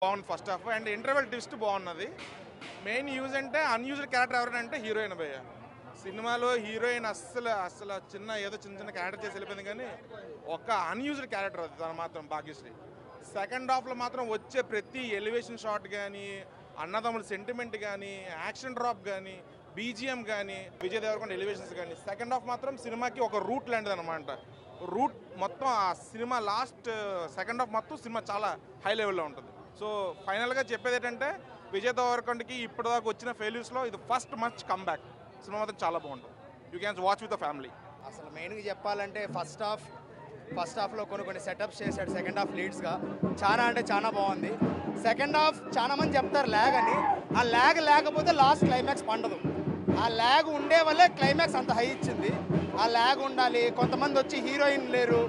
బాగుంది first half and interval twist బాగున్నది. Main use అంటే అన్యూజ్డ్ క్యారెక్టర్ ఎవరంటే హీరోయిన్ భయ్య. సినిమాలో హీరోయిన్ అస్సలు చిన్న చిన్న క్యారెక్టర్ చేసి వెళ్ళిపోయింది, కానీ ఒక అన్యూజ్డ్ క్యారెక్టర్ అది తను మాత్రం భాగ్యశ్రీ. సెకండ్ హాఫ్లో మాత్రం వచ్చే ప్రతి ఎలివేషన్ షాట్ కానీ, అన్నదమ్ముల సెంటిమెంట్ కానీ, యాక్షన్ డ్రాప్ కానీ, బీజిఎం కానీ, విజయ్ దేవరకొండ ఎలివేషన్స్ కానీ, సెకండ్ హాఫ్ మాత్రం సినిమాకి ఒక రూట్ లాంటిది అనమాట. రూట్ మొత్తం ఆ సినిమా లాస్ట్ సెకండ్ హాఫ్ మొత్తం సినిమా చాలా హై లెవెల్లో ఉంటుంది. సో ఫైనల్గా చెప్పేది ఏంటంటే విజయ్ దేవరకొండకి ఇప్పటిదాకా వచ్చిన ఫెయిల్యూర్స్లో ఇది ఫస్ట్ మచ్ కమ్బ్యాక్. సినిమా మాత్రం చాలా బాగుంటుంది. You can watch with the family. అసలు మెయిన్గా చెప్పాలంటే ఫస్ట్ హాఫ్లో కొన్ని సెటప్స్ చేశాడు. సెకండ్ హాఫ్ లీడ్స్గా చాలా అంటే చాలా బాగుంది. సెకండ్ హాఫ్ చాలా మంది చెప్తారు ల్యాగ్ అని. ఆ ల్యాగ్ లేకపోతే లాస్ట్ క్లైమాక్స్ పండదు. ఆ ల్యాగ్ ఉండే వల్లే క్లైమాక్స్ అంత హై ఇచ్చింది. ఆ ల్యాగ్ ఉండాలి. కొంతమంది వచ్చి హీరోయిన్ లేరు,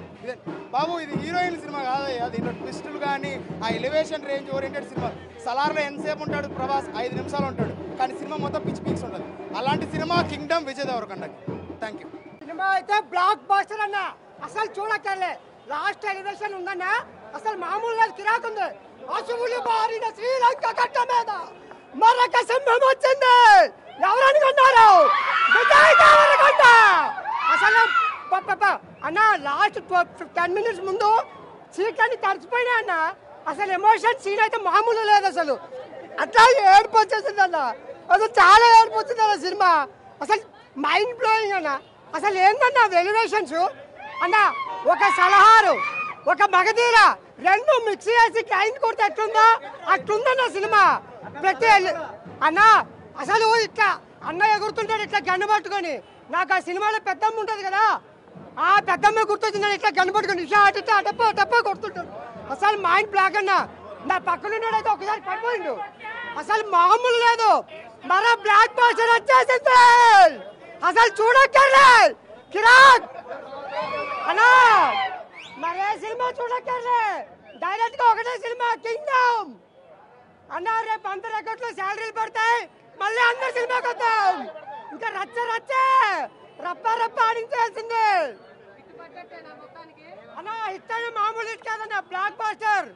బాబు ఇది హీరోయిన్ సినిమా కాదయ్యా, దీంట్లో ట్విస్టులు కానీ ఆ ఎలివేషన్ రేంజ్ ఓరియంటెడ్ సినిమా. సలార్లో ఎంతసేపు ఉంటాడు ప్రభాస్? 5 నిమిషాలు ఉంటాడు, కానీ సినిమా మొత్తం పిచ్ పీక్స్ ఉంటుంది. అలాంటి సినిమా కింగ్డమ్ విజయ్ దేవరకొండకి. Thank you. సినిమా అయితే బ్లాక్ బాస్టర్ అన్న, అసలు చూడక్కర్లే. లాస్ట్ ఎలివేషన్ ఉందన్న, అసలు మామూలు లేదు, కిరాకుంది. అసువులు బారిన శ్రీలంక గడ్డ మీద మరొక సింహం వచ్చింది. ఎవరనుకున్నారు? విజయ్ దేవరకొండ. అసలు అన్న లాస్ట్ 10 మినిట్స్ ముందు సీట్లన్నీ తడిచిపోయినా అన్న. అసలు ఎమోషన్ సీన్ అయితే మామూలు లేదు. అసలు అట్లా ఏడుపు వచ్చేసింది అన్న. అసలు చాలా ఏడుపు వచ్చింది అన్న సినిమా. అసలు మైండ్ బ్లోయింగ్ అన్న. అసలు ఏంటన్నా ఎలివేషన్స్ అన్న, ఒక సలహారు ఒక మగధీర రెండు మిక్స్ చేసి క్లైంట్ కొడితే ఎట్లుందో అట్లుందన్న సినిమా. ప్రతి అన్న అసలు ఇట్లా అన్న ఎగురుతుంటాడు ఇట్లా గన్ను పట్టుకొని. నాకు ఆ సినిమాలో పెద్దమ్మ ఉంటుంది కదా, ఆ పెద్దమ్మ గుర్తొచ్చిందని ఇట్లా గన్ను పట్టుకొని ఇట్లా అట్లా టప్ప కొడుతుంటాడు. అసలు మైండ్ బ్లాక్ అన్న. నా పక్కనున్నాడైతే ఒకసారి పడిపోయిండు. అసలు మామూలు లేదు. మరో బ్లాక్ బాస్టర్ వచ్చేసింది. అసలు చూడక్కర్లే, కిరాక్ అన్నా. మరే సినిమా చూడక్కర్లే, డైరెక్ట్ గా ఒకటే సినిమా కింగ్డమ్ అన్నా. రేపు అంత రికార్డులో శాలరీలు పడతాయి, మళ్ళీ అందరు సినిమాకి వద్దాం. ఇంకా రప్ప ఆడించాల్సిందే అన్నా. ఇట్లా మామూలు ఇట్ కాదన్నా, బ్లాక్ బాస్టర్.